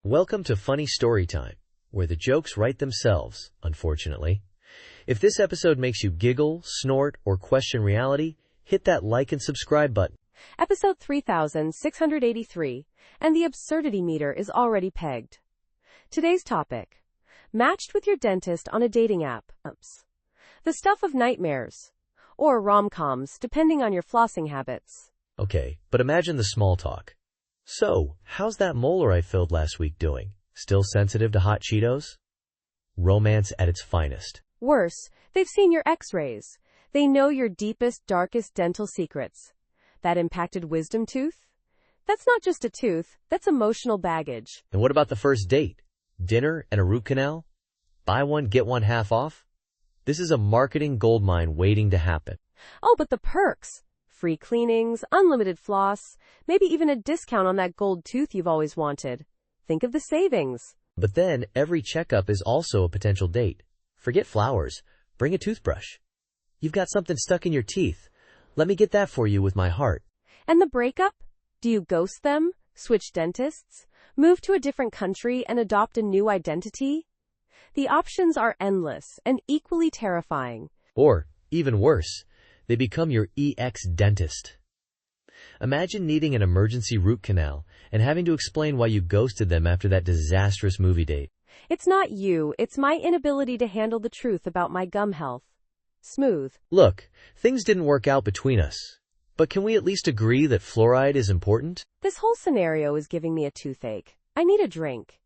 Welcome to Funny Story Time, where the jokes write themselves, unfortunately. If this episode makes you giggle, snort, or question reality, hit that like and subscribe button. Episode 3683, and the absurdity meter is already pegged. Today's topic: matched with your dentist on a dating app. The stuff of nightmares. Or rom-coms, depending on your flossing habits. Okay, but imagine the small talk. So, how's that molar I filled last week doing? Still sensitive to hot Cheetos? Romance at its finest. Worse, they've seen your x-rays. They know your deepest, darkest dental secrets. That impacted wisdom tooth? That's not just a tooth, that's emotional baggage. And what about the first date? Dinner and a root canal? Buy one, get one half off? This is a marketing goldmine waiting to happen. Oh, but the perks. Free cleanings, unlimited floss, maybe even a discount on that gold tooth you've always wanted. Think of the savings. But then, every checkup is also a potential date. Forget flowers. Bring a toothbrush. You've got something stuck in your teeth. Let me get that for you with my heart. And the breakup? Do you ghost them? Switch dentists? Move to a different country and adopt a new identity? The options are endless and equally terrifying. Or, even worse, they become your EX dentist. Imagine needing an emergency root canal and having to explain why you ghosted them after that disastrous movie date. It's not you, it's my inability to handle the truth about my gum health. Smooth. Look, things didn't work out between us. But can we at least agree that fluoride is important? This whole scenario is giving me a toothache. I need a drink.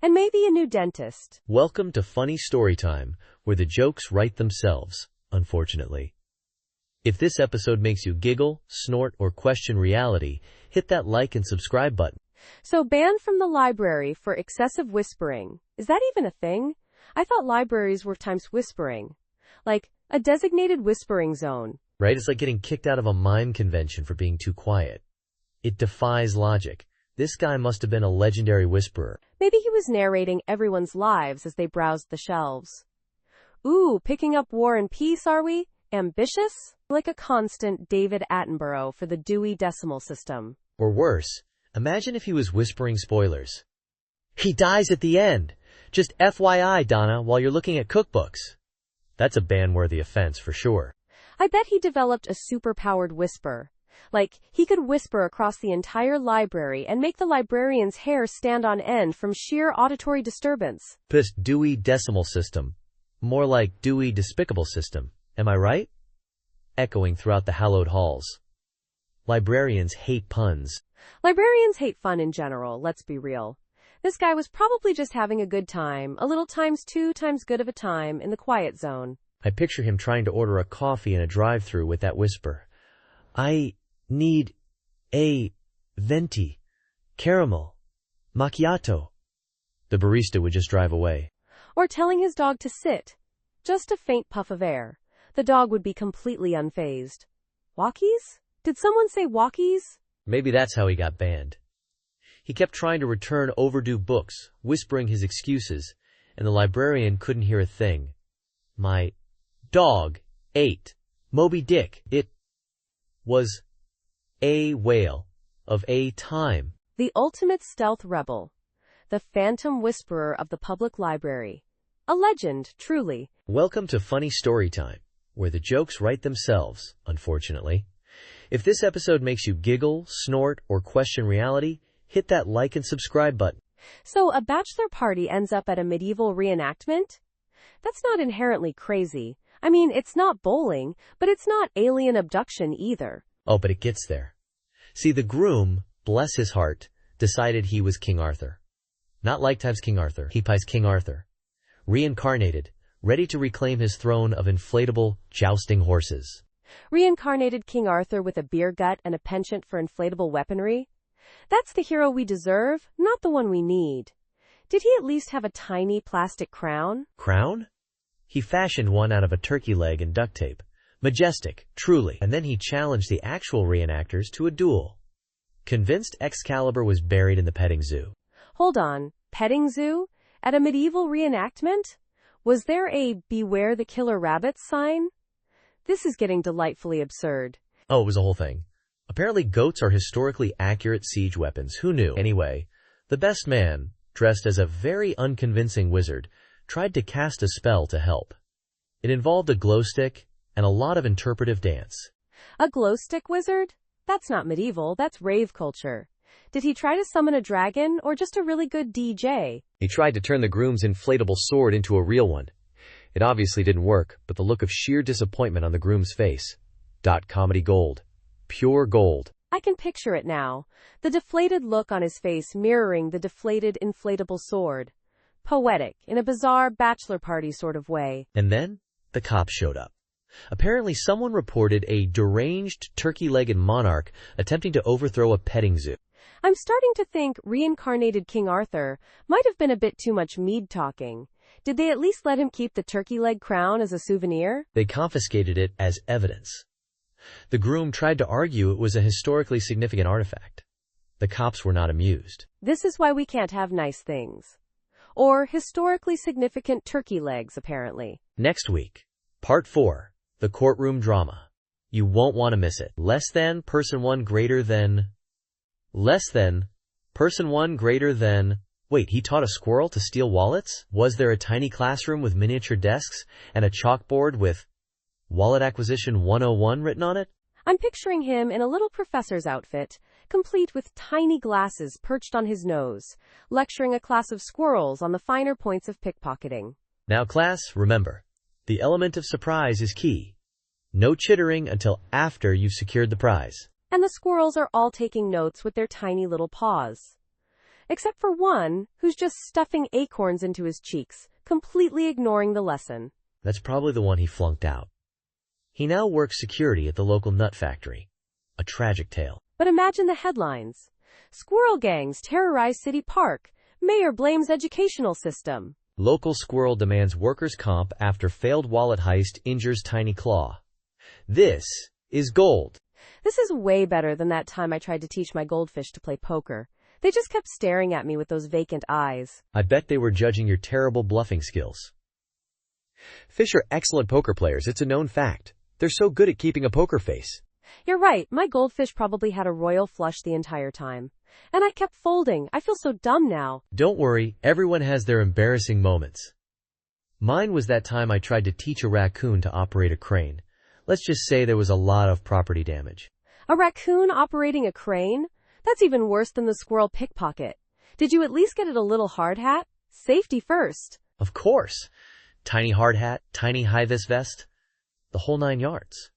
And maybe a new dentist. Welcome to Funny Story Time, where the jokes write themselves, unfortunately. If this episode makes you giggle, snort, or question reality, hit that like and subscribe button. So banned from the library for excessive whispering. Is that even a thing? I thought libraries were times whispering. Like, a designated whispering zone. Right? It's like getting kicked out of a mime convention for being too quiet. It defies logic. This guy must have been a legendary whisperer. Maybe he was narrating everyone's lives as they browsed the shelves. Ooh, picking up War and Peace, are we? Ambitious? Like a constant David Attenborough for the Dewey Decimal System. Or worse, imagine if he was whispering spoilers. He dies at the end! Just FYI, Donna, while you're looking at cookbooks. That's a ban-worthy offense for sure. I bet he developed a super-powered whisper. Like, he could whisper across the entire library and make the librarian's hair stand on end from sheer auditory disturbance. Dewey Decimal System. More like Dewey Despicable System. Am I right? Echoing throughout the hallowed halls. Librarians hate puns. Librarians hate fun in general, let's be real. This guy was probably just having a good time, a little times 2 times good of a time in the quiet zone. I picture him trying to order a coffee in a drive-thru with that whisper. I need a venti, caramel, macchiato. The barista would just drive away. Or telling his dog to sit. Just a faint puff of air. The dog would be completely unfazed. Walkies? Did someone say walkies? Maybe that's how he got banned. He kept trying to return overdue books, whispering his excuses, and the librarian couldn't hear a thing. My dog ate Moby Dick. It was a whale of a time. The ultimate stealth rebel. The phantom whisperer of the public library. A legend, truly. Welcome to Funny Story Time, where the jokes write themselves, unfortunately. If this episode makes you giggle, snort, or question reality, hit that like and subscribe button. So a bachelor party ends up at a medieval reenactment? That's not inherently crazy. I mean, it's not bowling, but it's not alien abduction either. Oh, but it gets there. See, the groom, bless his heart, decided he was King Arthur. Not like times King Arthur, he pies King Arthur. Reincarnated, ready to reclaim his throne of inflatable, jousting horses. Reincarnated King Arthur with a beer gut and a penchant for inflatable weaponry? That's the hero we deserve, not the one we need. Did he at least have a tiny plastic crown? Crown? He fashioned one out of a turkey leg and duct tape. Majestic, truly. And then he challenged the actual reenactors to a duel. Convinced Excalibur was buried in the petting zoo. Hold on, petting zoo? At a medieval reenactment? Was there a "Beware the Killer Rabbits" sign? This is getting delightfully absurd. Oh, it was a whole thing. Apparently goats are historically accurate siege weapons. Who knew? Anyway, the best man, dressed as a very unconvincing wizard, tried to cast a spell to help. It involved a glow stick and a lot of interpretive dance. A glow stick wizard? That's not medieval, that's rave culture. Did he try to summon a dragon or just a really good DJ? He tried to turn the groom's inflatable sword into a real one. It obviously didn't work, but the look of sheer disappointment on the groom's face. Comedy gold. Pure gold. I can picture it now. The deflated look on his face mirroring the deflated inflatable sword. Poetic, in a bizarre bachelor party sort of way. And then, the cops showed up. Apparently someone reported a deranged turkey-legged monarch attempting to overthrow a petting zoo. I'm starting to think reincarnated King Arthur might have been a bit too much mead talking. Did they at least let him keep the turkey leg crown as a souvenir? They confiscated it as evidence. The groom tried to argue it was a historically significant artifact. The cops were not amused. This is why we can't have nice things. Or historically significant turkey legs, apparently. Next week, Part 4, the courtroom drama. You won't want to miss it. Person 1 greater than... Person 1 greater than... Wait, he taught a squirrel to steal wallets? Was there a tiny classroom with miniature desks and a chalkboard with Wallet Acquisition 101 written on it? I'm picturing him in a little professor's outfit, complete with tiny glasses perched on his nose, lecturing a class of squirrels on the finer points of pickpocketing. Now class, remember, the element of surprise is key. No chittering until after you've secured the prize. And the squirrels are all taking notes with their tiny little paws. Except for one, who's just stuffing acorns into his cheeks, completely ignoring the lesson. That's probably the one he flunked out. He now works security at the local nut factory. A tragic tale. But imagine the headlines. Squirrel gangs terrorize city park. Mayor blames educational system. Local squirrel demands workers' comp after failed wallet heist injures tiny claw. This is gold. This is way better than that time I tried to teach my goldfish to play poker. They just kept staring at me with those vacant eyes. I bet they were judging your terrible bluffing skills. Fish are excellent poker players, it's a known fact. They're so good at keeping a poker face. You're right, my goldfish probably had a royal flush the entire time. And I kept folding. I feel so dumb now. Don't worry, everyone has their embarrassing moments. Mine was that time I tried to teach a raccoon to operate a crane. Let's just say there was a lot of property damage. A raccoon operating a crane? That's even worse than the squirrel pickpocket. Did you at least get it a little hard hat? Safety first. Of course. Tiny hard hat, tiny high-vis vest. The whole 9 yards.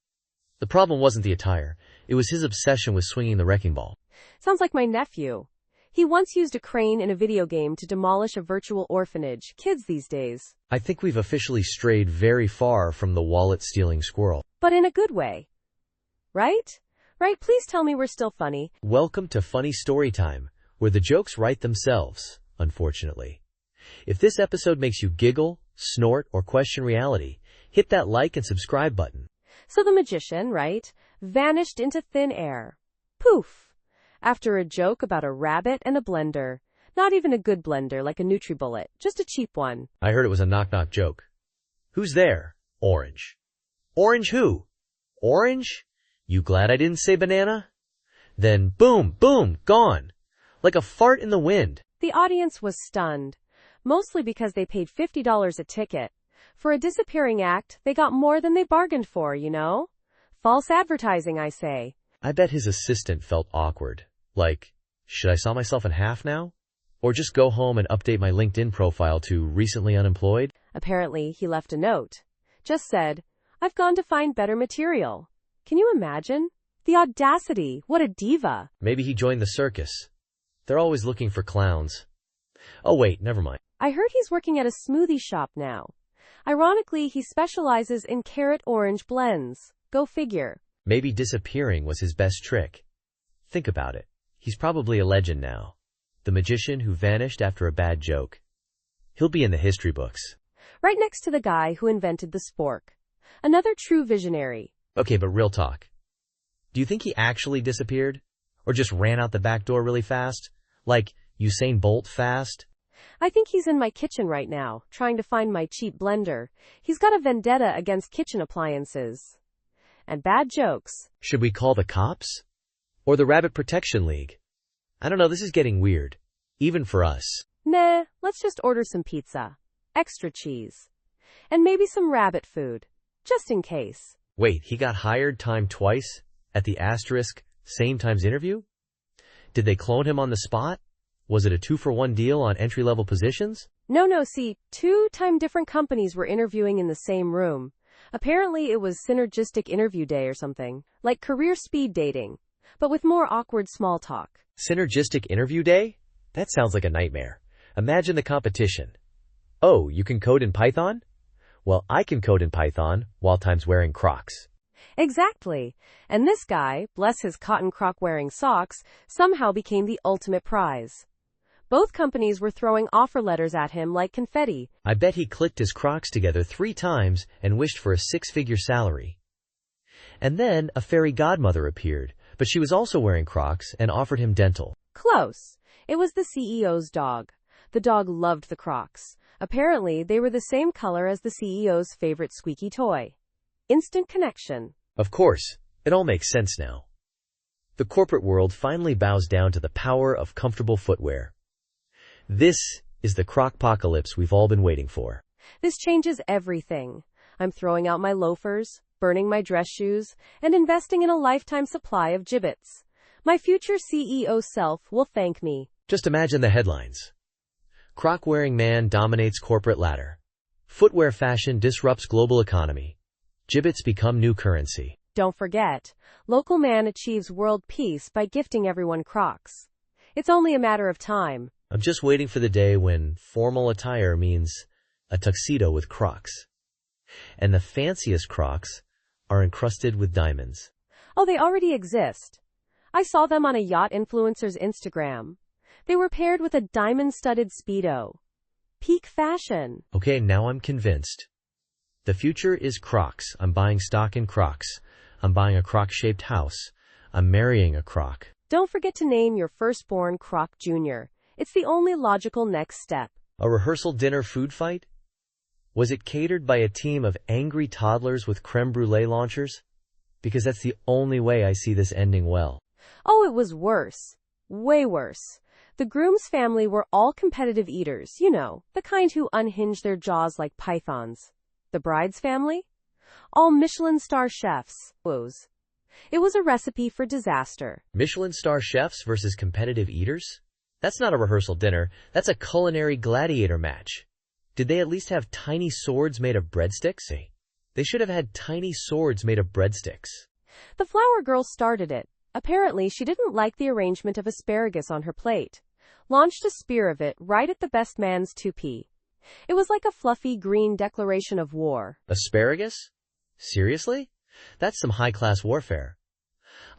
The problem wasn't the attire. It was his obsession with swinging the wrecking ball. Sounds like my nephew. He once used a crane in a video game to demolish a virtual orphanage. Kids these days. I think we've officially strayed very far from the wallet-stealing squirrel. But in a good way. Right? Right, please tell me we're still funny. Welcome to Funny Story Time, where the jokes write themselves, unfortunately. If this episode makes you giggle, snort, or question reality, hit that like and subscribe button. So the magician, right, vanished into thin air. Poof! After a joke about a rabbit and a blender. Not even a good blender like a NutriBullet, just a cheap one. I heard it was a knock-knock joke. Who's there? Orange. Orange who? Orange? You glad I didn't say banana? Then boom, boom, gone. Like a fart in the wind. The audience was stunned. Mostly because they paid $50 a ticket. For a disappearing act, they got more than they bargained for, you know? False advertising, I say. I bet his assistant felt awkward. Like, should I saw myself in half now? Or just go home and update my LinkedIn profile to recently unemployed? Apparently, he left a note. Just said, I've gone to find better material. Can you imagine? The audacity, what a diva. Maybe he joined the circus. They're always looking for clowns. Oh wait, never mind. I heard he's working at a smoothie shop now. Ironically, he specializes in carrot orange blends. Go figure. Maybe disappearing was his best trick. Think about it. He's probably a legend now. The magician who vanished after a bad joke. He'll be in the history books. Right next to the guy who invented the spork. Another true visionary. Okay, but real talk. Do you think he actually disappeared? Or just ran out the back door really fast? Like Usain Bolt fast? I think he's in my kitchen right now, trying to find my cheap blender. He's got a vendetta against kitchen appliances. And bad jokes. Should we call the cops? Or the Rabbit Protection League? I don't know, this is getting weird. Even for us. Nah, let's just order some pizza. Extra cheese. And maybe some rabbit food. Just in case. Wait, he got hired timed twice at the asterisk same times interview? Did they clone him on the spot? Was it a 2-for-1 deal on entry-level positions? No, see, 2 different companies were interviewing in the same room. Apparently it was synergistic interview day or something, like career speed dating, but with more awkward small talk. Synergistic interview day? That sounds like a nightmare. Imagine the competition. Oh, you can code in Python? Well, I can code in Python while times wearing Crocs. Exactly. And this guy, bless his cotton croc-wearing socks, somehow became the ultimate prize. Both companies were throwing offer letters at him like confetti. I bet he clicked his Crocs together 3 times and wished for a 6-figure salary. And then a fairy godmother appeared, but she was also wearing Crocs and offered him dental. Close. It was the CEO's dog. The dog loved the Crocs. Apparently, they were the same color as the CEO's favorite squeaky toy. Instant connection. Of course, it all makes sense now. The corporate world finally bows down to the power of comfortable footwear. This is the Crocpocalypse we've all been waiting for. This changes everything. I'm throwing out my loafers, burning my dress shoes, and investing in a lifetime supply of gibbets. My future CEO self will thank me. Just imagine the headlines. Croc-wearing man dominates corporate ladder. Footwear fashion disrupts global economy. Gibbets become new currency. Don't forget, local man achieves world peace by gifting everyone Crocs. It's only a matter of time. I'm just waiting for the day when formal attire means a tuxedo with Crocs. And the fanciest Crocs are encrusted with diamonds. Oh, they already exist. I saw them on a yacht influencer's Instagram. They were paired with a diamond-studded Speedo. Peak fashion. Okay, now I'm convinced. The future is Crocs. I'm buying stock in Crocs. I'm buying a Croc-shaped house. I'm marrying a Croc. Don't forget to name your firstborn Croc Jr. It's the only logical next step. A rehearsal dinner food fight? Was it catered by a team of angry toddlers with creme brulee launchers? Because that's the only way I see this ending well. Oh, it was worse. Way worse. The groom's family were all competitive eaters, you know, the kind who unhinge their jaws like pythons. The bride's family? All Michelin star chefs. It was a recipe for disaster. Michelin star chefs versus competitive eaters? That's not a rehearsal dinner, that's a culinary gladiator match. Did they at least have tiny swords made of breadsticks? They should have had tiny swords made of breadsticks. The flower girl started it. Apparently, she didn't like the arrangement of asparagus on her plate. Launched a spear of it right at the best man's toupee. It was like a fluffy green declaration of war. Asparagus? Seriously? That's some high-class warfare.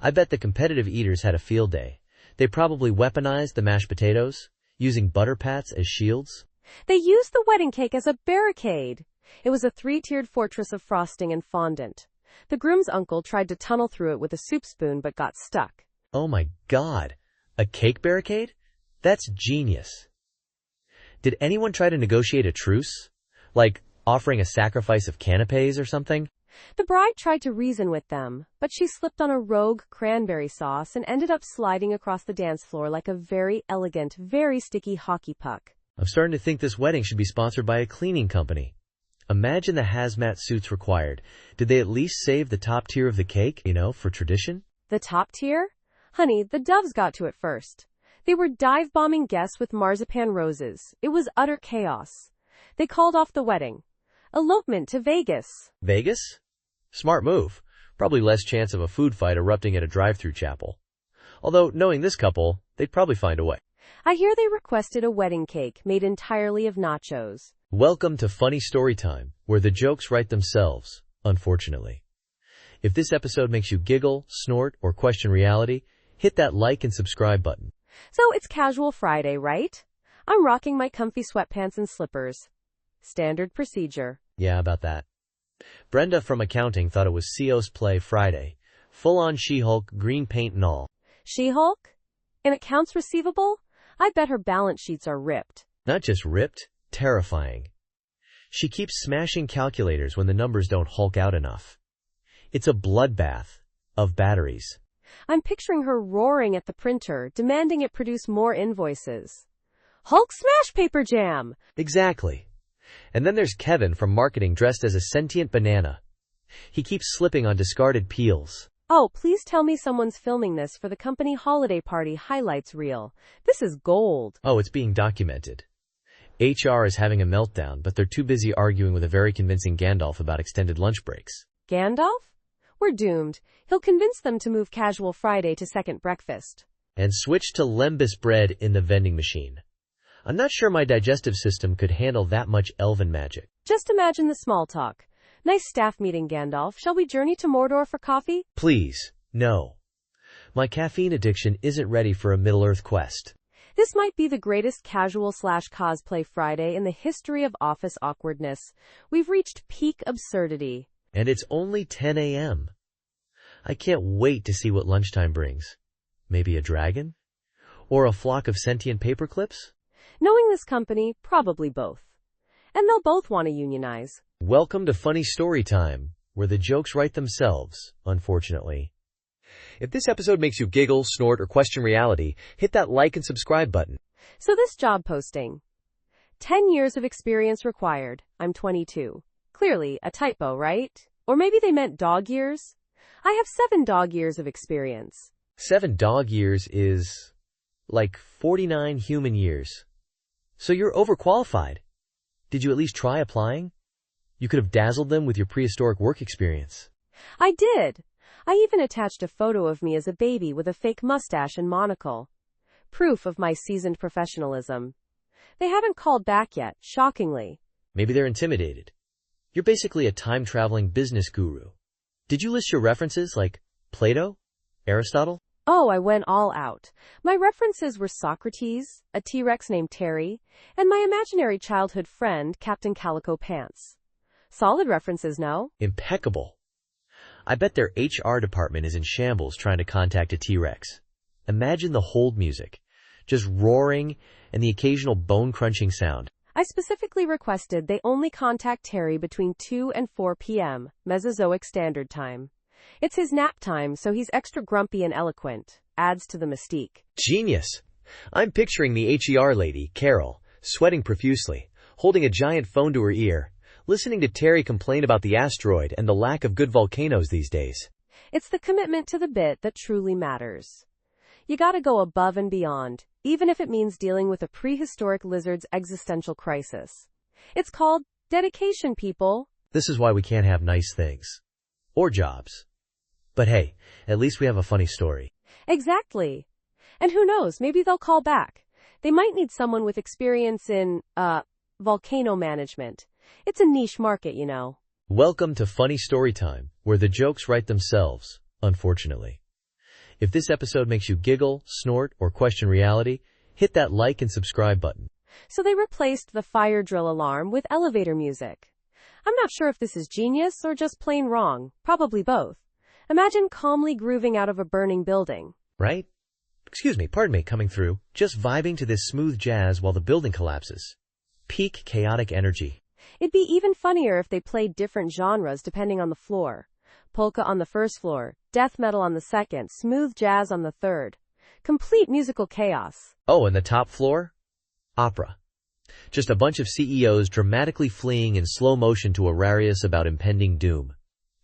I bet the competitive eaters had a field day. They probably weaponized the mashed potatoes, using butter pats as shields. They used the wedding cake as a barricade. It was a 3-tiered fortress of frosting and fondant. The groom's uncle tried to tunnel through it with a soup spoon but got stuck. Oh my God! A cake barricade? That's genius. Did anyone try to negotiate a truce? Like offering a sacrifice of canapes or something? The bride tried to reason with them, but she slipped on a rogue cranberry sauce and ended up sliding across the dance floor like a very elegant, very sticky hockey puck. I'm starting to think this wedding should be sponsored by a cleaning company. Imagine the hazmat suits required. Did they at least save the top tier of the cake, for tradition? The top tier? Honey, the doves got to it first. They were dive-bombing guests with marzipan roses. It was utter chaos. They called off the wedding. Elopement to Vegas. Vegas? Smart move. Probably less chance of a food fight erupting at a drive-thru chapel. Although, knowing this couple, they'd probably find a way. I hear they requested a wedding cake made entirely of nachos. Welcome to Funny Story Time, where the jokes write themselves, unfortunately. If this episode makes you giggle, snort, or question reality, hit that like and subscribe button. So it's Casual Friday, right? I'm rocking my comfy sweatpants and slippers. Standard procedure. Yeah, about that. Brenda from accounting thought it was CEO's Play Friday. Full-on She-Hulk, green paint and all. She-Hulk? In accounts receivable? I bet her balance sheets are ripped. Not just ripped, terrifying. She keeps smashing calculators when the numbers don't hulk out enough. It's a bloodbath of batteries. I'm picturing her roaring at the printer, demanding it produce more invoices. Hulk smash paper jam! Exactly. And then there's Kevin from marketing dressed as a sentient banana. He keeps slipping on discarded peels. Oh, please tell me someone's filming this for the company holiday party highlights reel. This is gold. Oh, it's being documented. HR is having a meltdown, but they're too busy arguing with a very convincing Gandalf about extended lunch breaks. Gandalf? We're doomed. He'll convince them to move casual Friday to second breakfast. And switch to lembas bread in the vending machine. I'm not sure my digestive system could handle that much elven magic. Just imagine the small talk. Nice staff meeting, Gandalf. Shall we journey to Mordor for coffee? Please, no. My caffeine addiction isn't ready for a Middle-earth quest. This might be the greatest casual/cosplay Friday in the history of office awkwardness. We've reached peak absurdity. And it's only 10 a.m. I can't wait to see what lunchtime brings. Maybe a dragon? Or a flock of sentient paperclips? Knowing this company, probably both. And they'll both want to unionize. Welcome to Funny Story Time, where the jokes write themselves, unfortunately. If this episode makes you giggle, snort, or question reality, hit that like and subscribe button. So this job posting. 10 years of experience required. I'm 22. Clearly, a typo, right? Or maybe they meant dog years? I have 7 dog years of experience. 7 dog years is like 49 human years. So you're overqualified. Did you at least try applying? You could have dazzled them with your prehistoric work experience. I did. I even attached a photo of me as a baby with a fake mustache and monocle. Proof of my seasoned professionalism. They haven't called back yet, shockingly. Maybe they're intimidated. You're basically a time-traveling business guru. Did you list your references like Plato? Aristotle? Oh, I went all out. My references were Socrates, a T-Rex named Terry, and my imaginary childhood friend, Captain Calico Pants. Solid references, no? Impeccable. I bet their HR department is in shambles trying to contact a T-Rex. Imagine the hold music, just roaring and the occasional bone-crunching sound. I specifically requested they only contact Terry between 2 and 4 p.m., Mesozoic Standard Time. It's his nap time, so he's extra grumpy and eloquent. Adds to the mystique. Genius. I'm picturing the HER lady, Carol, sweating profusely, holding a giant phone to her ear, listening to Terry complain about the asteroid and the lack of good volcanoes these days. It's the commitment to the bit that truly matters. You gotta go above and beyond, even if it means dealing with a prehistoric lizard's existential crisis. It's called dedication, people. This is why we can't have nice things. Or jobs. But hey, at least we have a funny story. Exactly. And who knows, maybe they'll call back. They might need someone with experience in, volcano management. It's a niche market, you know. Welcome to Funny Story Time, where the jokes write themselves, unfortunately. If this episode makes you giggle, snort, or question reality, hit that like and subscribe button. So they replaced the fire drill alarm with elevator music. I'm not sure if this is genius or just plain wrong. Probably both. Imagine calmly grooving out of a burning building. Right? Pardon me, coming through. Just vibing to this smooth jazz while the building collapses. Peak chaotic energy. It'd be even funnier if they played different genres depending on the floor. Polka on the first floor, death metal on the second, smooth jazz on the third. Complete musical chaos. Oh, and the top floor? Opera. Just a bunch of CEOs dramatically fleeing in slow motion to Ararius about impending doom.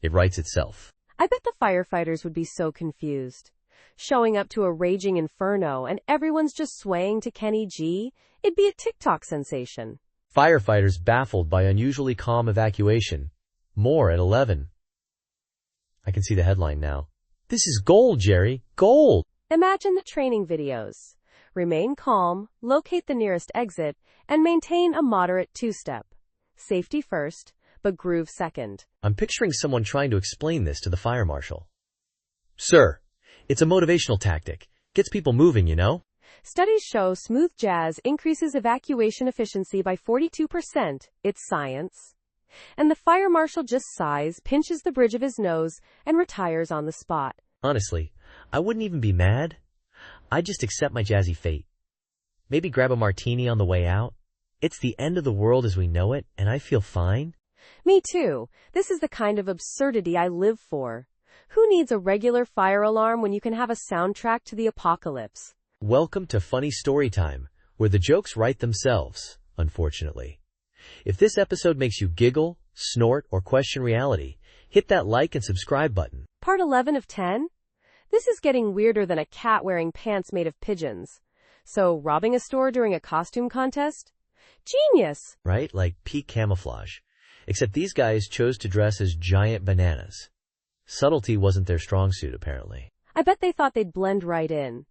It writes itself. I bet the firefighters would be so confused. Showing up to a raging inferno and everyone's just swaying to Kenny G, it'd be a TikTok sensation. Firefighters baffled by unusually calm evacuation. More at 11. I can see the headline now. This is gold, Jerry. Gold! Imagine the training videos. Remain calm, locate the nearest exit, and maintain a moderate 2-step. Safety first, but groove second. I'm picturing someone trying to explain this to the fire marshal. Sir, it's a motivational tactic. Gets people moving, you know? Studies show smooth jazz increases evacuation efficiency by 42%. It's science. And the fire marshal just sighs, pinches the bridge of his nose, and retires on the spot. Honestly, I wouldn't even be mad. I'd just accept my jazzy fate. Maybe grab a martini on the way out. It's the end of the world as we know it, and I feel fine. Me too. This is the kind of absurdity I live for. Who needs a regular fire alarm when you can have a soundtrack to the apocalypse? Welcome to Funny Story Time, where the jokes write themselves, unfortunately. If this episode makes you giggle, snort, or question reality, hit that like and subscribe button. Part 11 of 10? This is getting weirder than a cat wearing pants made of pigeons. So, robbing a store during a costume contest? Genius! Right? Like peak camouflage. Except these guys chose to dress as giant bananas. Subtlety wasn't their strong suit, apparently. I bet they thought they'd blend right in.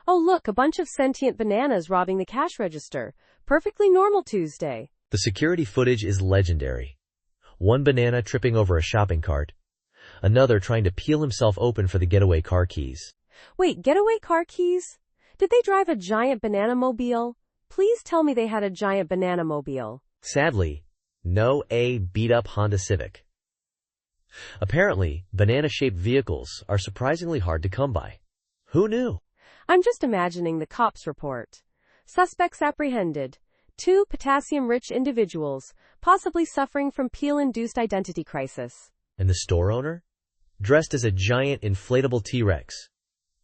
Oh look, a bunch of sentient bananas robbing the cash register. Perfectly normal Tuesday. The security footage is legendary. One banana tripping over a shopping cart. Another trying to peel himself open for the getaway car keys. Wait, getaway car keys? Did they drive a giant banana mobile? Please tell me they had a giant banana mobile. Sadly, no. A beat-up Honda Civic. Apparently, banana-shaped vehicles are surprisingly hard to come by. Who knew? I'm just imagining the cops report. Suspects apprehended. 2 potassium-rich individuals, possibly suffering from peel-induced identity crisis. And the store owner? Dressed as a giant inflatable T-Rex.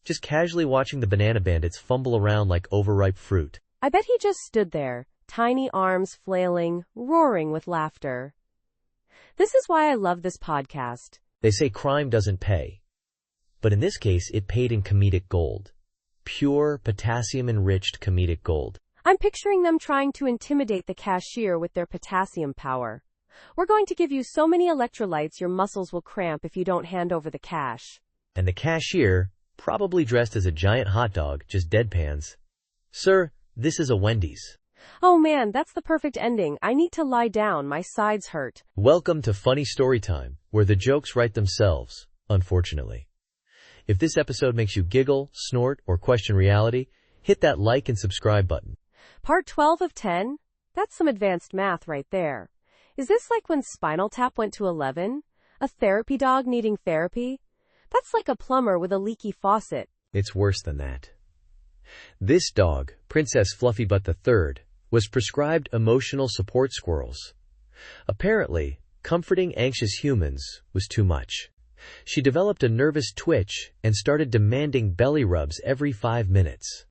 Just casually watching the banana bandits fumble around like overripe fruit. I bet he just stood there, tiny arms flailing, roaring with laughter. This is why I love this podcast. They say crime doesn't pay. But in this case, it paid in comedic gold. Pure, potassium-enriched comedic gold. I'm picturing them trying to intimidate the cashier with their potassium power. We're going to give you so many electrolytes your muscles will cramp if you don't hand over the cash. And the cashier, probably dressed as a giant hot dog, just deadpans. Sir, this is a Wendy's. Oh man, that's the perfect ending. I need to lie down, my sides hurt. Welcome to Funny Story Time, where the jokes write themselves, unfortunately. If this episode makes you giggle, snort, or question reality, hit that like and subscribe button. Part 12 of 10? That's some advanced math right there. Is this like when Spinal Tap went to 11? A therapy dog needing therapy? That's like a plumber with a leaky faucet. It's worse than that. This dog, Princess Fluffybutt III, was prescribed emotional support squirrels. Apparently, comforting anxious humans was too much. She developed a nervous twitch and started demanding belly rubs every 5 minutes.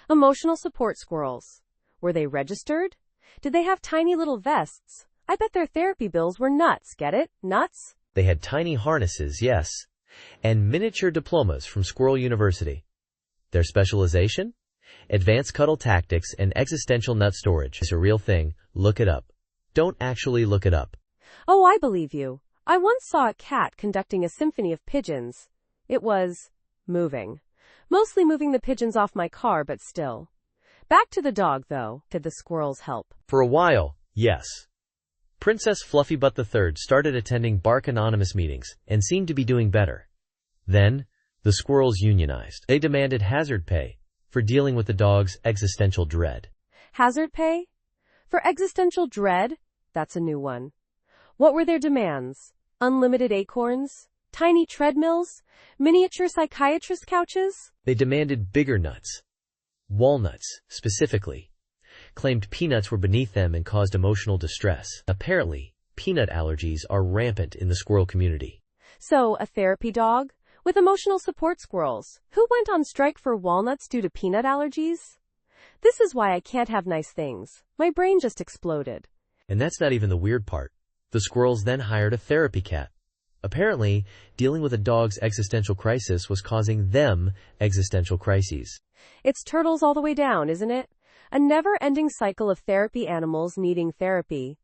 Emotional support squirrels. Were they registered? Did they have tiny little vests? I bet their therapy bills were nuts, get it? Nuts? They had tiny harnesses, yes, and miniature diplomas from Squirrel University. Their specialization? Advanced cuddle tactics and existential nut storage. It's a real thing. Look it up. Don't actually look it up. Oh, I believe you. I once saw a cat conducting a symphony of pigeons. It was moving. Mostly moving the pigeons off my car, but still. Back to the dog, though. Did the squirrels help? For a while, yes. Princess Fluffybutt III started attending Bark Anonymous meetings and seemed to be doing better. Then, the squirrels unionized. They demanded hazard pay for dealing with the dog's existential dread. Hazard pay? For existential dread? That's a new one. What were their demands? Unlimited acorns? Tiny treadmills? Miniature psychiatrist couches? They demanded bigger nuts. Walnuts, specifically. Claimed peanuts were beneath them and caused emotional distress. Apparently, peanut allergies are rampant in the squirrel community. So, a therapy dog? With emotional support squirrels, who went on strike for walnuts due to peanut allergies? This is why I can't have nice things. My brain just exploded. And that's not even the weird part. The squirrels then hired a therapy cat. Apparently, dealing with a dog's existential crisis was causing them existential crises. It's turtles all the way down, isn't it? A never-ending cycle of therapy animals needing therapy.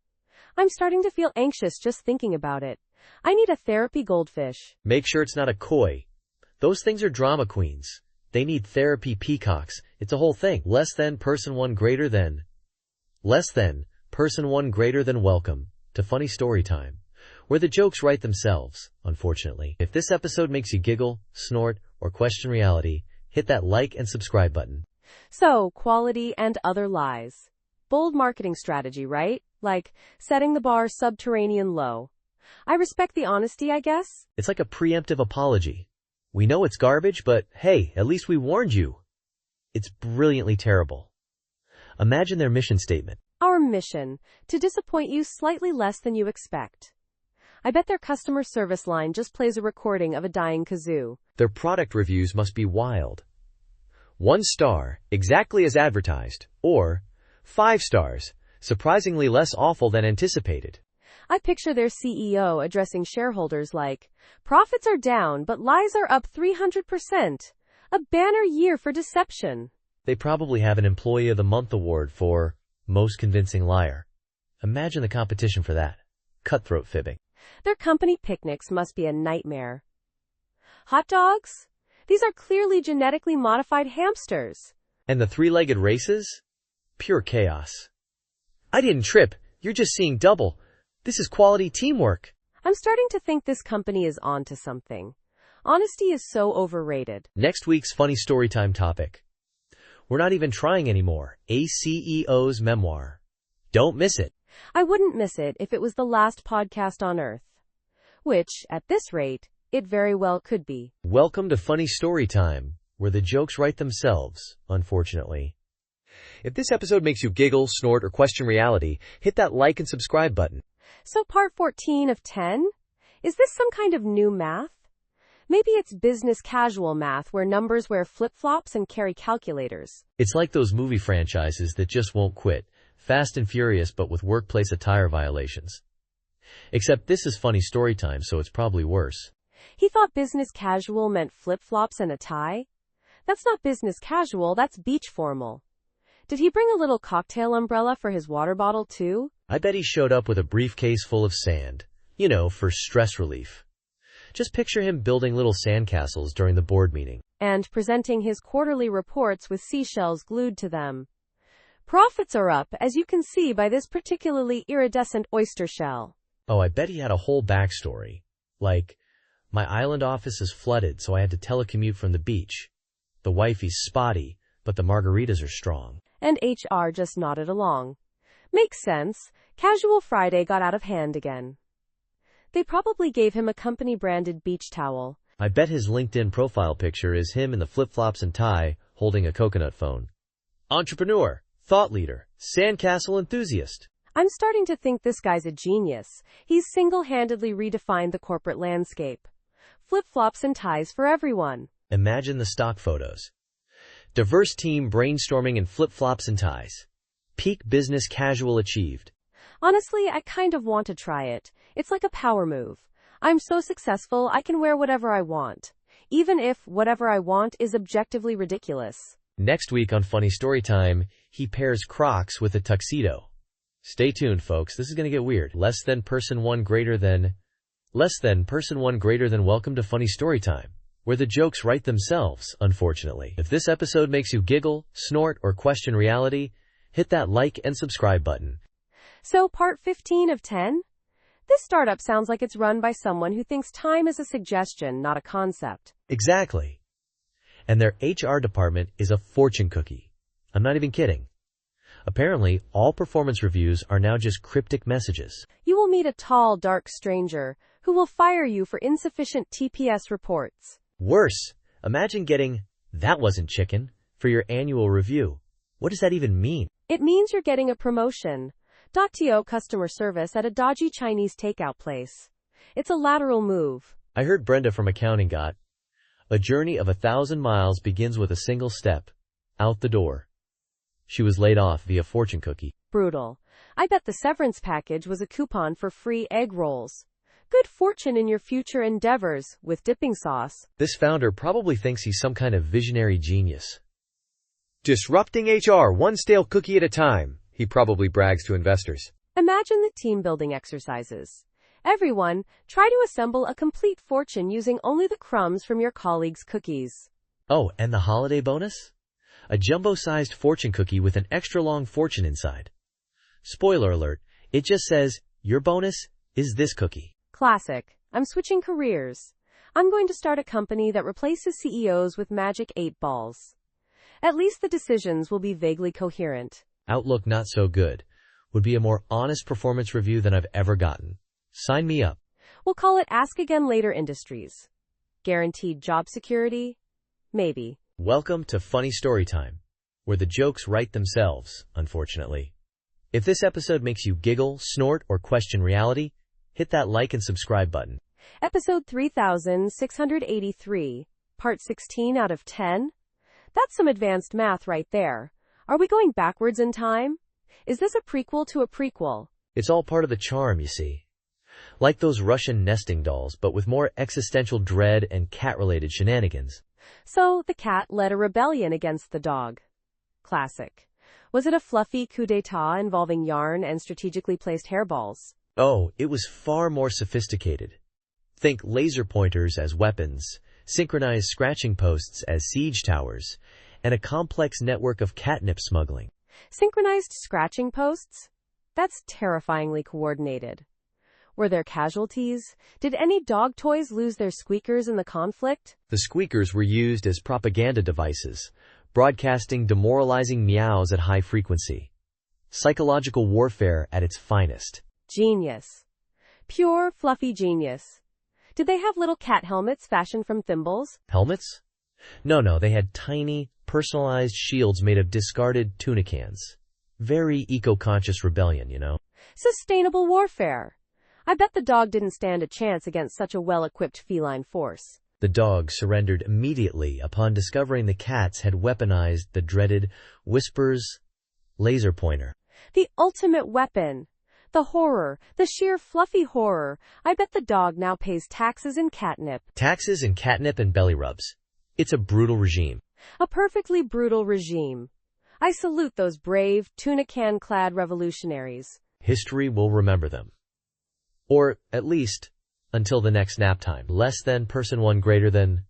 I'm starting to feel anxious just thinking about it. I need a therapy goldfish. Make sure it's not a koi. Those things are drama queens. They need therapy peacocks. It's a whole thing. Less than person one greater than. Less than person one greater than. Welcome to Funny Story Time, where the jokes write themselves, unfortunately. If this episode makes you giggle, snort, or question reality, hit that like and subscribe button. So, quality and other lies. Bold marketing strategy, right? Like, setting the bar subterranean low. I respect the honesty, I guess. It's like a preemptive apology. We know it's garbage, but hey, at least we warned you. It's brilliantly terrible. Imagine their mission statement. Our mission, to disappoint you slightly less than you expect. I bet their customer service line just plays a recording of a dying kazoo. Their product reviews must be wild. 1 star, exactly as advertised, or 5 stars, surprisingly less awful than anticipated. I picture their CEO addressing shareholders like, profits are down, but lies are up 300%. A banner year for deception. They probably have an Employee of the Month award for most convincing liar. Imagine the competition for that. Cutthroat fibbing. Their company picnics must be a nightmare. Hot dogs? These are clearly genetically modified hamsters. And the 3-legged races? Pure chaos. I didn't trip. You're just seeing double. This is quality teamwork. I'm starting to think this company is onto something. Honesty is so overrated. Next week's funny storytime topic. We're not even trying anymore. A CEO's memoir. Don't miss it. I wouldn't miss it if it was the last podcast on Earth. Which, at this rate, it very well could be. Welcome to Funny Storytime, where the jokes write themselves, unfortunately. If this episode makes you giggle, snort, or question reality, hit that like and subscribe button. So part 14 of 10? Is this some kind of new math? Maybe it's business casual math where numbers wear flip-flops and carry calculators. It's like those movie franchises that just won't quit. Fast and Furious, but with workplace attire violations. Except this is funny story time, so it's probably worse. He thought business casual meant flip-flops and a tie? That's not business casual, that's beach formal. Did he bring a little cocktail umbrella for his water bottle too? I bet he showed up with a briefcase full of sand. You know, for stress relief. Just picture him building little sandcastles during the board meeting. And presenting his quarterly reports with seashells glued to them. Profits are up, as you can see by this particularly iridescent oyster shell. Oh, I bet he had a whole backstory. Like, my island office is flooded, so I had to telecommute from the beach. The wifey's spotty, but the margaritas are strong. And HR just nodded along. Makes sense. Casual Friday got out of hand again. They probably gave him a company-branded beach towel. I bet his LinkedIn profile picture is him in the flip-flops and tie, holding a coconut phone. Entrepreneur, thought leader, sandcastle enthusiast. I'm starting to think this guy's a genius. He's single-handedly redefined the corporate landscape. Flip-flops and ties for everyone. Imagine the stock photos. Diverse team brainstorming in flip-flops and ties. Peak business casual achieved. Honestly, I kind of want to try it. It's like a power move. I'm so successful, I can wear whatever I want. Even if whatever I want is objectively ridiculous. Next week on Funny Storytime, he pairs Crocs with a tuxedo. Stay tuned, folks. This is going to get weird. Less than person one greater than welcome to Funny Storytime, where the jokes write themselves, unfortunately. If this episode makes you giggle, snort, or question reality, hit that like and subscribe button. So part 15 of 10? This startup sounds like it's run by someone who thinks time is a suggestion, not a concept. Exactly. And their HR department is a fortune cookie. I'm not even kidding. Apparently, all performance reviews are now just cryptic messages. You will meet a tall, dark stranger who will fire you for insufficient TPS reports. Worse, imagine getting, "That wasn't chicken," for your annual review. What does that even mean? It means you're getting a promotion. .to customer service at a dodgy Chinese takeout place. It's a lateral move. I heard Brenda from accounting got, "A journey of 1,000 miles begins with a single step. Out the door." She was laid off via fortune cookie. Brutal. I bet the severance package was a coupon for free egg rolls. Good fortune in your future endeavors, with dipping sauce. This founder probably thinks he's some kind of visionary genius. Disrupting HR one stale cookie at a time, he probably brags to investors. Imagine the team-building exercises. Everyone, try to assemble a complete fortune using only the crumbs from your colleagues' cookies. Oh, and the holiday bonus? A jumbo-sized fortune cookie with an extra-long fortune inside. Spoiler alert, it just says, "Your bonus is this cookie." Classic. I'm switching careers. I'm going to start a company that replaces CEOs with magic 8 balls. At least the decisions will be vaguely coherent. Outlook not so good. Would be a more honest performance review than I've ever gotten. Sign me up. We'll call it Ask Again Later Industries. Guaranteed job security? Maybe. Welcome to Funny Storytime, where the jokes write themselves, unfortunately. If this episode makes you giggle, snort, or question reality, hit that like and subscribe button. Episode 3683, part 16 out of 10? That's some advanced math right there. Are we going backwards in time? Is this a prequel to a prequel? It's all part of the charm, you see. Like those Russian nesting dolls, but with more existential dread and cat-related shenanigans. So, the cat led a rebellion against the dog. Classic. Was it a fluffy coup d'etat involving yarn and strategically placed hairballs? Oh, it was far more sophisticated. Think laser pointers as weapons, synchronized scratching posts as siege towers, and a complex network of catnip smuggling. Synchronized scratching posts? That's terrifyingly coordinated. Were there casualties? Did any dog toys lose their squeakers in the conflict? The squeakers were used as propaganda devices, broadcasting demoralizing meows at high frequency. Psychological warfare at its finest. Genius. Pure, fluffy genius. Did they have little cat helmets fashioned from thimbles? Helmets? No, they had tiny, personalized shields made of discarded tuna cans. Very eco-conscious rebellion, you know? Sustainable warfare. I bet the dog didn't stand a chance against such a well-equipped feline force. The dog surrendered immediately upon discovering the cats had weaponized the dreaded Whisper's laser pointer. The ultimate weapon. The horror, the sheer fluffy horror. I bet the dog now pays taxes and catnip. Taxes and catnip and belly rubs. It's a brutal regime. A perfectly brutal regime. I salute those brave, tuna can-clad revolutionaries. History will remember them. Or, at least, until the next nap time. Less than person one greater than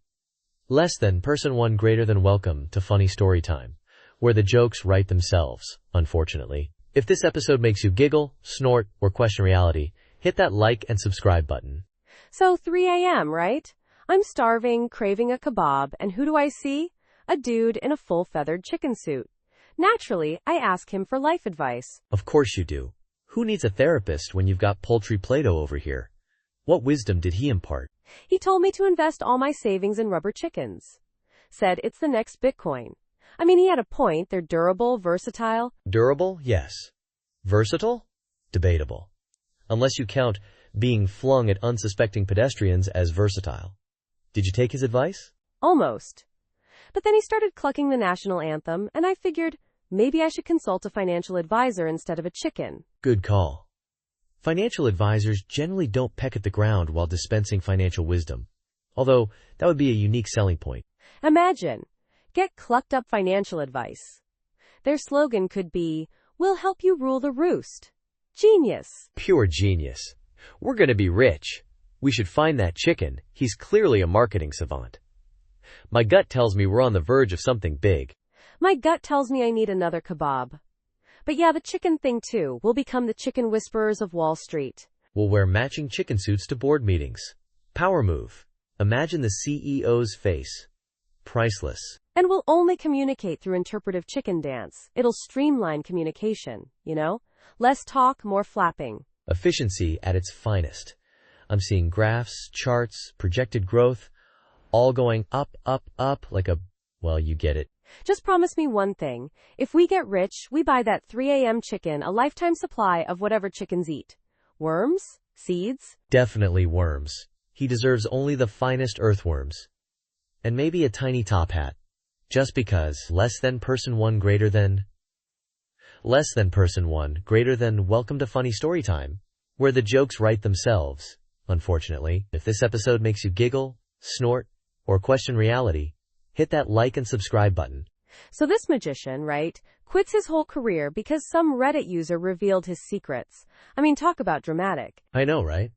welcome to Funny Story Time, where the jokes write themselves, unfortunately. If this episode makes you giggle, snort, or question reality, hit that like and subscribe button. So 3 a.m., right? I'm starving, craving a kebab, and who do I see? A dude in a full feathered chicken suit. Naturally, I ask him for life advice. Of course you do. Who needs a therapist when you've got poultry Play-Doh over here? What wisdom did he impart? He told me to invest all my savings in rubber chickens. Said it's the next Bitcoin. I mean, he had a point. They're durable, versatile. Durable? Yes. Versatile? Debatable. Unless you count being flung at unsuspecting pedestrians as versatile. Did you take his advice? Almost. But then he started clucking the national anthem, and I figured maybe I should consult a financial advisor instead of a chicken. Good call. Financial advisors generally don't peck at the ground while dispensing financial wisdom, although that would be a unique selling point. Imagine, get clucked up financial advice. Their slogan could be, "We'll help you rule the roost." Genius. Pure genius. We're gonna be rich. We should find that chicken. He's clearly a marketing savant. My gut tells me we're on the verge of something big. My gut tells me I need another kebab. But yeah, the chicken thing too. We'll become the chicken whisperers of Wall Street. We'll wear matching chicken suits to board meetings. Power move. Imagine the CEO's face. Priceless. And we'll only communicate through interpretive chicken dance. It'll streamline communication, you know? Less talk, more flapping. Efficiency at its finest. I'm seeing graphs, charts, projected growth, all going up, like a, well, you get it. Just promise me one thing. If we get rich, we buy that 3 a.m. chicken a lifetime supply of whatever chickens eat. Worms? Seeds? Definitely worms. He deserves only the finest earthworms. And maybe a tiny top hat. Just because. Less than person one greater than welcome to Funny Story Time, where the jokes write themselves, unfortunately. If this episode makes you giggle, snort, or question reality, hit that like and subscribe button. So this magician, right, quits his whole career because some Reddit user revealed his secrets. I mean, talk about dramatic. I know, right?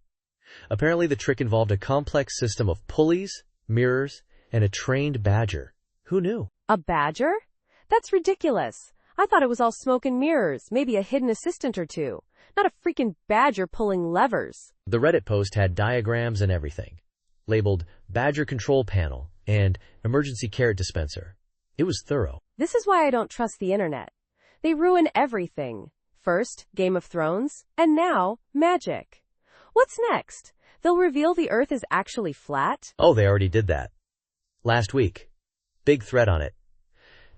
Apparently the trick involved a complex system of pulleys, mirrors, and a trained badger. Who knew? A badger? That's ridiculous. I thought it was all smoke and mirrors, maybe a hidden assistant or two. Not a freaking badger pulling levers. The Reddit post had diagrams and everything, labeled Badger Control Panel and Emergency Carrot Dispenser. It was thorough. This is why I don't trust the internet. They ruin everything. First, Game of Thrones, and now, magic. What's next? They'll reveal the Earth is actually flat? Oh, they already did that. Last week. Big thread on it.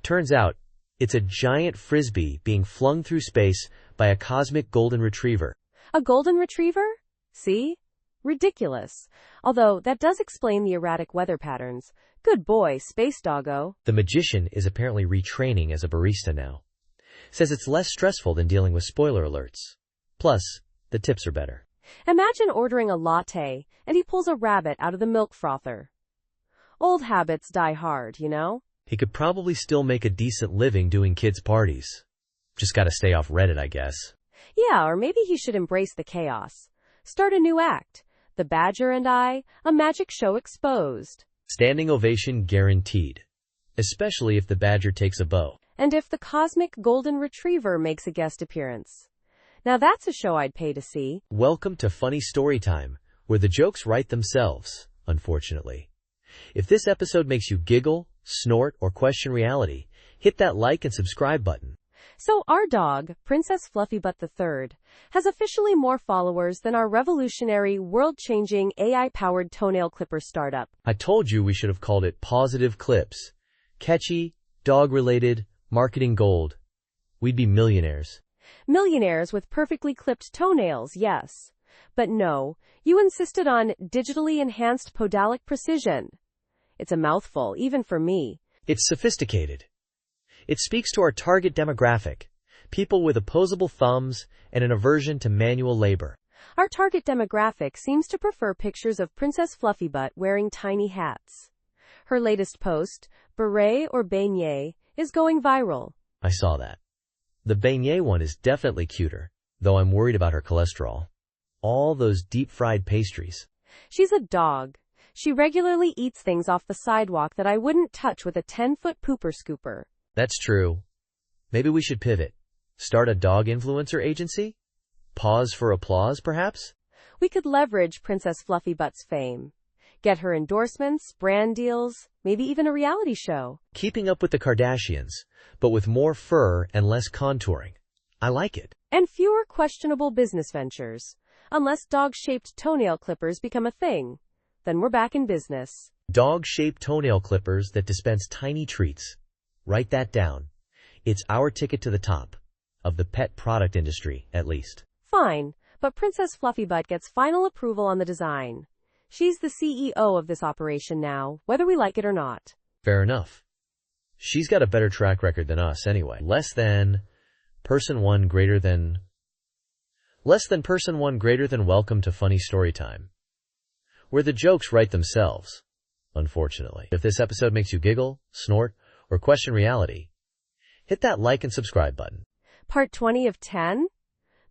Turns out, it's a giant frisbee being flung through space by a cosmic golden retriever. A golden retriever? See? Ridiculous. Although, that does explain the erratic weather patterns. Good boy, space doggo. The magician is apparently retraining as a barista now. Says it's less stressful than dealing with spoiler alerts. Plus, the tips are better. Imagine ordering a latte, and he pulls a rabbit out of the milk frother. Old habits die hard, you know? He could probably still make a decent living doing kids' parties. Just gotta stay off Reddit, I guess. Yeah, or maybe he should embrace the chaos. Start a new act. The Badger and I, a magic show exposed. Standing ovation guaranteed. Especially if the badger takes a bow. And if the cosmic golden retriever makes a guest appearance. Now that's a show I'd pay to see. Welcome to Funny Story Time, where the jokes write themselves, unfortunately. If this episode makes you giggle, snort, or question reality, hit that like and subscribe button. So our dog, Princess Fluffybutt III, has officially more followers than our revolutionary, world-changing, AI-powered toenail clipper startup. I told you we should have called it Positive Clips. Catchy, dog-related, marketing gold. We'd be millionaires. Millionaires with perfectly clipped toenails, yes. But no, you insisted on digitally enhanced podalic precision. It's a mouthful, even for me. It's sophisticated. It speaks to our target demographic, people with opposable thumbs and an aversion to manual labor. Our target demographic seems to prefer pictures of Princess Fluffybutt wearing tiny hats. Her latest post, beret or beignet, is going viral. I saw that. The beignet one is definitely cuter, though I'm worried about her cholesterol. All those deep-fried pastries. She's a dog. She regularly eats things off the sidewalk that I wouldn't touch with a 10-foot pooper scooper. That's true. Maybe we should pivot. Start a dog influencer agency? Pause for applause, perhaps? We could leverage Princess Fluffybutt's fame. Get her endorsements, brand deals, maybe even a reality show. Keeping up with the Kardashians, but with more fur and less contouring. I like it. And fewer questionable business ventures. Unless dog-shaped toenail clippers become a thing. Then we're back in business. Dog-shaped toenail clippers that dispense tiny treats. Write that down. It's our ticket to the top. Of the pet product industry, at least. Fine, but Princess Fluffybutt gets final approval on the design. She's the CEO of this operation now, whether we like it or not. Fair enough. She's got a better track record than us anyway. Less than person one greater than welcome to Funny Story Time. Where the jokes write themselves, unfortunately. If this episode makes you giggle, snort, or question reality, hit that like and subscribe button. Part 20 of 10?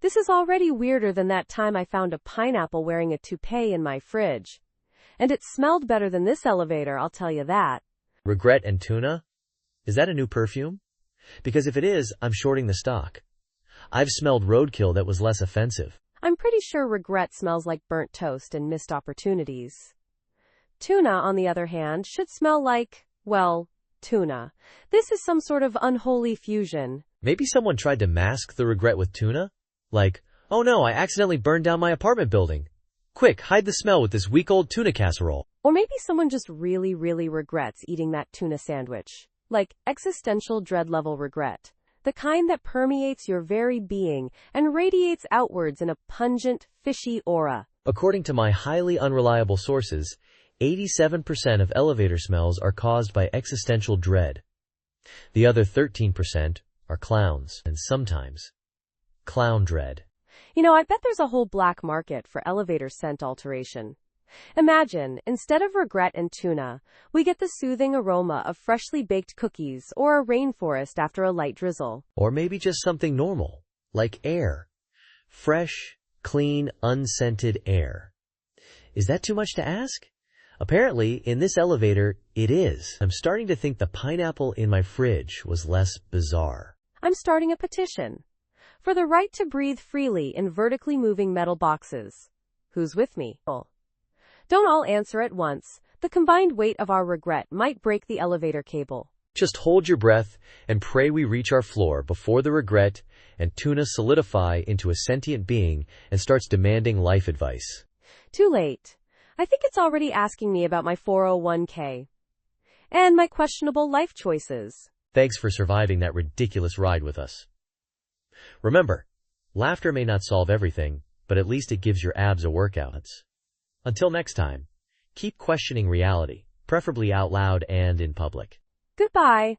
This is already weirder than that time I found a pineapple wearing a toupee in my fridge. And it smelled better than this elevator, I'll tell you that. Regret and tuna? Is that a new perfume? Because if it is, I'm shorting the stock. I've smelled roadkill that was less offensive. I'm pretty sure regret smells like burnt toast and missed opportunities. Tuna, on the other hand, should smell like, well, tuna. This is some sort of unholy fusion. Maybe someone tried to mask the regret with tuna? Like, oh no, I accidentally burned down my apartment building. Quick, hide the smell with this week-old tuna casserole. Or maybe someone just really, really regrets eating that tuna sandwich. Like existential dread-level regret. The kind that permeates your very being and radiates outwards in a pungent, fishy aura. According to my highly unreliable sources, 87% of elevator smells are caused by existential dread. The other 13% are clowns, and sometimes clown dread. You know, I bet there's a whole black market for elevator scent alteration. Imagine, instead of regret and tuna, we get the soothing aroma of freshly baked cookies or a rainforest after a light drizzle. Or maybe just something normal, like air. Fresh, clean, unscented air. Is that too much to ask? Apparently, in this elevator, it is. I'm starting to think the pineapple in my fridge was less bizarre. I'm starting a petition for the right to breathe freely in vertically moving metal boxes. Who's with me? Don't all answer at once. The combined weight of our regret might break the elevator cable. Just hold your breath and pray we reach our floor before the regret and tuna solidify into a sentient being and starts demanding life advice. Too late. I think it's already asking me about my 401k. And my questionable life choices. Thanks for surviving that ridiculous ride with us. Remember, laughter may not solve everything, but at least it gives your abs a workout. Until next time, keep questioning reality, preferably out loud and in public. Goodbye.